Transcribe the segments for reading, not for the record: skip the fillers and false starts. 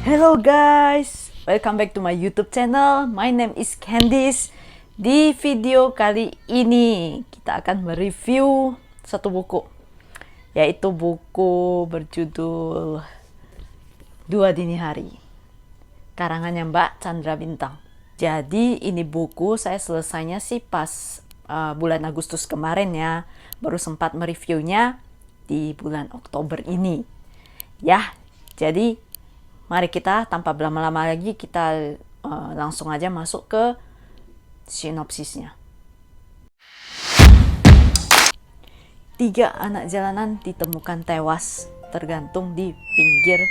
Hello guys, welcome back to my YouTube channel. My name is Candice. Di video kali ini kita akan mereview satu buku, yaitu buku berjudul Dua Dini Hari, karangannya Mbak Chandra Bintang. Jadi ini buku saya selesainya sih pas bulan Agustus kemarin ya, baru sempat mereviewnya di bulan Oktober ini. Ya, jadi mari kita tanpa berlama-lama lagi kita langsung aja masuk ke sinopsisnya. 3 anak jalanan ditemukan tewas tergantung di pinggir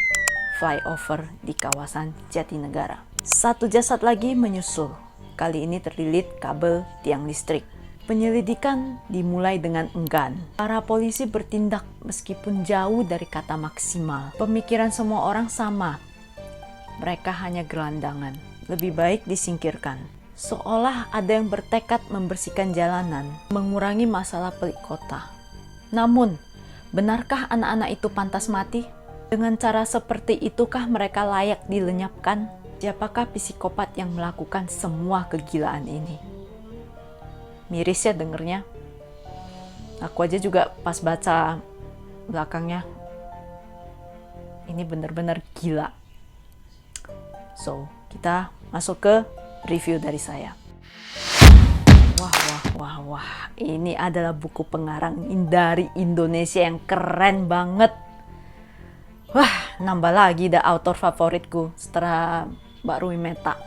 flyover di kawasan Jatinegara. Satu jasad lagi menyusul, kali ini terlilit kabel tiang listrik. Penyelidikan dimulai dengan enggan. Para polisi bertindak meskipun jauh dari kata maksimal. Pemikiran semua orang sama. Mereka hanya gelandangan. Lebih baik disingkirkan. Seolah ada yang bertekad membersihkan jalanan, mengurangi masalah pelik kota. Namun, benarkah anak-anak itu pantas mati? Dengan cara seperti itukah mereka layak dilenyapkan? Siapakah psikopat yang melakukan semua kegilaan ini? Miris ya dengernya. Aku aja juga pas baca belakangnya, ini bener-bener gila. So, kita masuk ke review dari saya. Wah. Ini adalah buku pengarang dari Indonesia yang keren banget. Wah, nambah lagi the author favoritku setelah Mbak Rui Meta.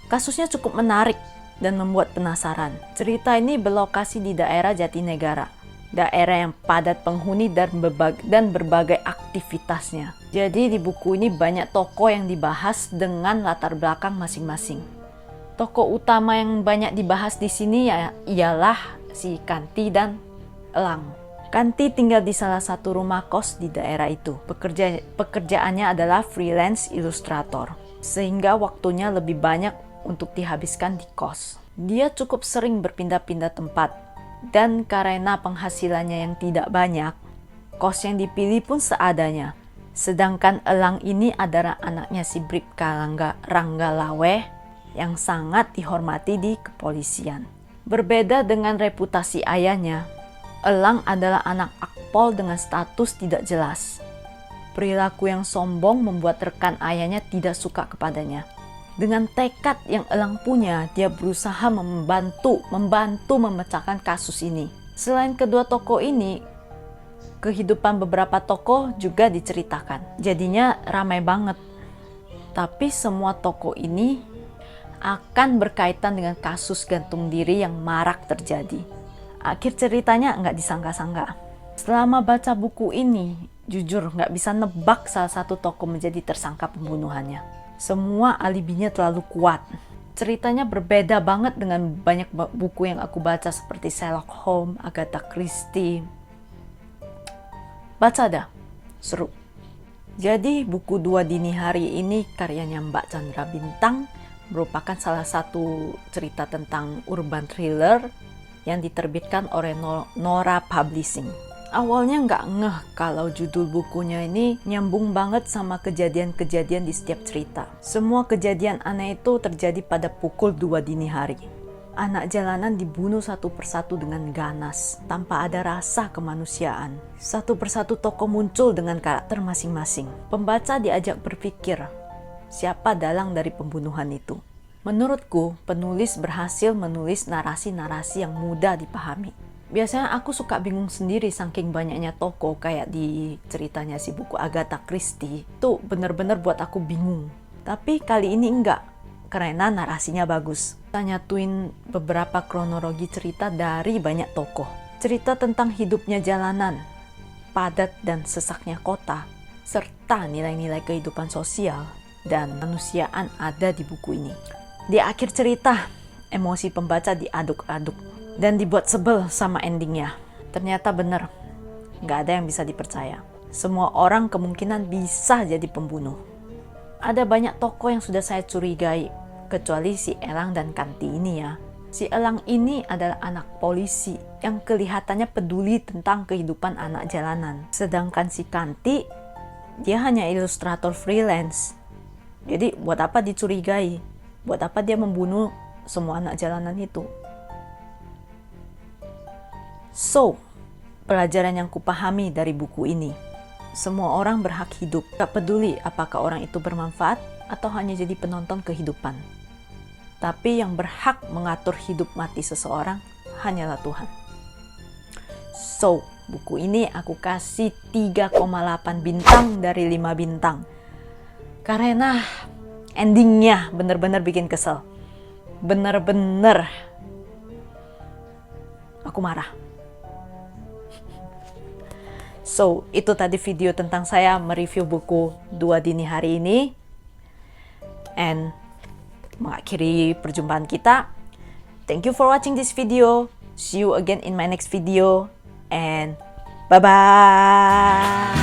Kasusnya cukup menarik dan membuat penasaran. Cerita ini berlokasi di daerah Jatinegara, daerah yang padat penghuni dan berbagai aktivitasnya. Jadi di buku ini banyak tokoh yang dibahas dengan latar belakang masing-masing. Tokoh utama yang banyak dibahas di sini ialah si Kanti dan Elang. Kanti tinggal di salah satu rumah kos di daerah itu. Pekerjaannya adalah freelance ilustrator, sehingga waktunya lebih banyak untuk dihabiskan di kos. Dia cukup sering berpindah-pindah tempat, dan karena penghasilannya yang tidak banyak, kos yang dipilih pun seadanya. Sedangkan Elang ini adalah anaknya si Bribka Rangga Lawe yang sangat dihormati di kepolisian. Berbeda dengan reputasi ayahnya, Elang adalah anak akpol dengan status tidak jelas. Perilaku yang sombong membuat rekan ayahnya tidak suka kepadanya. Dengan tekad yang Elang punya, dia berusaha membantu memecahkan kasus ini. Selain kedua tokoh ini, kehidupan beberapa tokoh juga diceritakan. Jadinya ramai banget. Tapi semua tokoh ini akan berkaitan dengan kasus gantung diri yang marak terjadi. Akhir ceritanya nggak disangka-sangka. Selama baca buku ini, jujur nggak bisa nebak salah satu tokoh menjadi tersangka pembunuhannya. Semua alibinya terlalu kuat. Ceritanya berbeda banget dengan banyak buku yang aku baca seperti Sherlock Holmes, Agatha Christie. Baca dah, seru. Jadi buku Dua Dini Hari ini karyanya Mbak Chandra Bintang, merupakan salah satu cerita tentang urban thriller yang diterbitkan oleh Nora Publishing. Awalnya nggak ngeh kalau judul bukunya ini nyambung banget sama kejadian-kejadian di setiap cerita. Semua kejadian aneh itu terjadi pada pukul 2 dini hari. Anak jalanan dibunuh satu persatu dengan ganas, tanpa ada rasa kemanusiaan. Satu persatu tokoh muncul dengan karakter masing-masing. Pembaca diajak berpikir, siapa dalang dari pembunuhan itu? Menurutku, penulis berhasil menulis narasi-narasi yang mudah dipahami. Biasanya aku suka bingung sendiri saking banyaknya tokoh kayak di ceritanya si buku Agatha Christie. Itu bener-bener buat aku bingung. Tapi kali ini enggak, karena narasinya bagus. Kita nyatuin beberapa kronologi cerita dari banyak tokoh. Cerita tentang hidupnya jalanan, padat dan sesaknya kota, serta nilai-nilai kehidupan sosial dan manusiaan ada di buku ini. Di akhir cerita, emosi pembaca diaduk-aduk dan dibuat sebel sama endingnya. Ternyata bener, nggak ada yang bisa dipercaya. Semua orang kemungkinan bisa jadi pembunuh. Ada banyak tokoh yang sudah saya curigai, kecuali si Elang dan Kanti ini ya. Si Elang ini adalah anak polisi yang kelihatannya peduli tentang kehidupan anak jalanan. Sedangkan si Kanti dia hanya ilustrator freelance. Jadi buat apa dicurigai? Buat apa dia membunuh semua anak jalanan itu? So, pelajaran yang kupahami dari buku ini, semua orang berhak hidup. Tak peduli apakah orang itu bermanfaat atau hanya jadi penonton kehidupan. Tapi yang berhak mengatur hidup mati seseorang hanyalah Tuhan. So, buku ini aku kasih 3,8 bintang dari 5 bintang. Karena endingnya bener-bener bikin kesel. Bener-bener aku marah. So, itu tadi video tentang saya mereview buku 2 dini hari ini. And mengakhiri perjumpaan kita. Thank you for watching this video. See you again in my next video. And bye-bye.